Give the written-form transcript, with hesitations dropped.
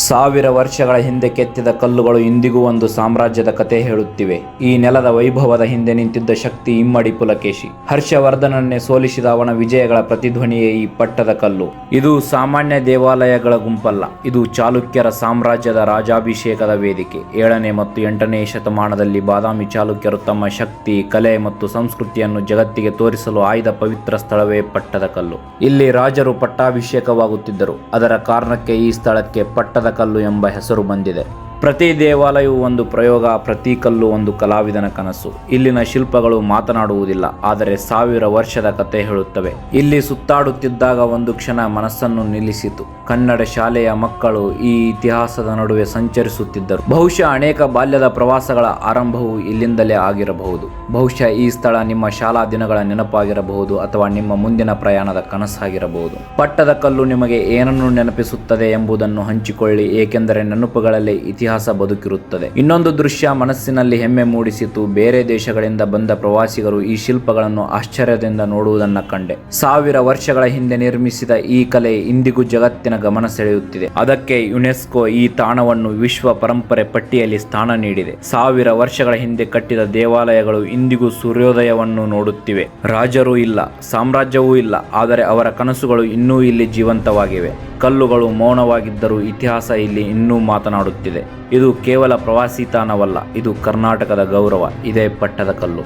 ಸಾವಿರ ವರ್ಷಗಳ ಹಿಂದೆ ಕೆತ್ತಿದ ಕಲ್ಲುಗಳು ಇಂದಿಗೂ ಒಂದು ಸಾಮ್ರಾಜ್ಯದ ಕತೆ ಹೇಳುತ್ತಿವೆ. ಈ ನೆಲದ ವೈಭವದ ಹಿಂದೆ ನಿಂತಿದ್ದ ಶಕ್ತಿ ಇಮ್ಮಡಿ ಪುಲಕೇಶಿ. ಹರ್ಷವರ್ಧನನ್ನೇ ಸೋಲಿಸಿದ ಅವನ ವಿಜಯಗಳ ಪ್ರತಿಧ್ವನಿಯೇ ಈ ಪಟ್ಟದ ಕಲ್ಲು. ಇದು ಸಾಮಾನ್ಯ ದೇವಾಲಯಗಳ ಗುಂಪಲ್ಲ, ಇದು ಚಾಲುಕ್ಯರ ಸಾಮ್ರಾಜ್ಯದ ರಾಜಾಭಿಷೇಕದ ವೇದಿಕೆ. 7ನೇ ಮತ್ತು 8ನೇ ಶತಮಾನದಲ್ಲಿ ಬಾದಾಮಿ ಚಾಲುಕ್ಯರು ತಮ್ಮ ಶಕ್ತಿ, ಕಲೆ ಮತ್ತು ಸಂಸ್ಕೃತಿಯನ್ನು ಜಗತ್ತಿಗೆ ತೋರಿಸಲು ಆಯ್ದ ಪವಿತ್ರ ಸ್ಥಳವೇ ಪಟ್ಟದ ಕಲ್ಲು. ಇಲ್ಲಿ ರಾಜರು ಪಟ್ಟಾಭಿಷೇಕವಾಗುತ್ತಿದ್ದರು. ಅದರ ಕಾರಣಕ್ಕೆ ಈ ಸ್ಥಳಕ್ಕೆ ಪಟ್ಟದ ಕಲ್ಲು ಎಂಬ ಹೆಸರು ಬಂದಿದೆ. ಪ್ರತಿ ದೇವಾಲಯವು ಒಂದು ಪ್ರಯೋಗ, ಪ್ರತಿ ಕಲ್ಲು ಒಂದು ಕಲಾವಿದನ ಕನಸು. ಇಲ್ಲಿನ ಶಿಲ್ಪಗಳು ಮಾತನಾಡುವುದಿಲ್ಲ, ಆದರೆ 1000 ವರ್ಷದ ಕತೆ ಹೇಳುತ್ತವೆ. ಇಲ್ಲಿ ಸುತ್ತಾಡುತ್ತಿದ್ದಾಗ ಒಂದು ಕ್ಷಣ ಮನಸ್ಸನ್ನು ನಿಲ್ಲಿಸಿತು. ಕನ್ನಡ ಶಾಲೆಯ ಮಕ್ಕಳು ಈ ಇತಿಹಾಸದ ನಡುವೆ ಸಂಚರಿಸುತ್ತಿದ್ದರು. ಬಹುಶಃ ಅನೇಕ ಬಾಲ್ಯದ ಪ್ರವಾಸಗಳ ಆರಂಭವು ಇಲ್ಲಿಂದಲೇ ಆಗಿರಬಹುದು. ಬಹುಶಃ ಈ ಸ್ಥಳ ನಿಮ್ಮ ಶಾಲಾ ದಿನಗಳ ನೆನಪಾಗಿರಬಹುದು, ಅಥವಾ ನಿಮ್ಮ ಮುಂದಿನ ಪ್ರಯಾಣದ ಕನಸಾಗಿರಬಹುದು. ಪಟ್ಟದ ಕಲ್ಲು ನಿಮಗೆ ಏನನ್ನು ನೆನಪಿಸುತ್ತದೆ ಎಂಬುದನ್ನು ಹಂಚಿಕೊಳ್ಳಿ, ಏಕೆಂದರೆ ನೆನಪುಗಳಲ್ಲಿ ಇತಿಹಾಸ ಬದುಕಿರುತ್ತದೆ. ಇನ್ನೊಂದು ದೃಶ್ಯ ಮನಸ್ಸಿನಲ್ಲಿ ಹೆಮ್ಮೆ ಮೂಡಿಸಿತು. ಬೇರೆ ದೇಶಗಳಿಂದ ಬಂದ ಪ್ರವಾಸಿಗರು ಈ ಶಿಲ್ಪಗಳನ್ನು ಆಶ್ಚರ್ಯದಿಂದ ನೋಡುವುದನ್ನು ಕಂಡೆ. 1000 ವರ್ಷಗಳ ಹಿಂದೆ ನಿರ್ಮಿಸಿದ ಈ ಕಲೆ ಇಂದಿಗೂ ಜಗತ್ತಿನ ಗಮನ ಸೆಳೆಯುತ್ತಿದೆ. ಅದಕ್ಕೆ ಯುನೆಸ್ಕೋ ಈ ತಾಣವನ್ನು ವಿಶ್ವ ಪರಂಪರೆ ಪಟ್ಟಿಯಲ್ಲಿ ಸ್ಥಾನ ನೀಡಿದೆ. 1000 ವರ್ಷಗಳ ಹಿಂದೆ ಕಟ್ಟಿದ ದೇವಾಲಯಗಳು ಇಂದಿಗೂ ಸೂರ್ಯೋದಯವನ್ನು ನೋಡುತ್ತಿವೆ. ರಾಜರೂ ಇಲ್ಲ, ಸಾಮ್ರಾಜ್ಯವೂ ಇಲ್ಲ, ಆದರೆ ಅವರ ಕನಸುಗಳು ಇನ್ನೂ ಇಲ್ಲಿ ಜೀವಂತವಾಗಿವೆ. ಕಲ್ಲುಗಳು ಮೌನವಾಗಿದ್ದರೂ ಇತಿಹಾಸ ಇಲ್ಲಿ ಇನ್ನೂ ಮಾತನಾಡುತ್ತಿದೆ. ಇದು ಕೇವಲ ಪ್ರವಾಸಿ ತಾಣವಲ್ಲ, ಇದು ಕರ್ನಾಟಕದ ಗೌರವ. ಇದೇ ಪಟ್ಟದ ಕಲ್ಲು.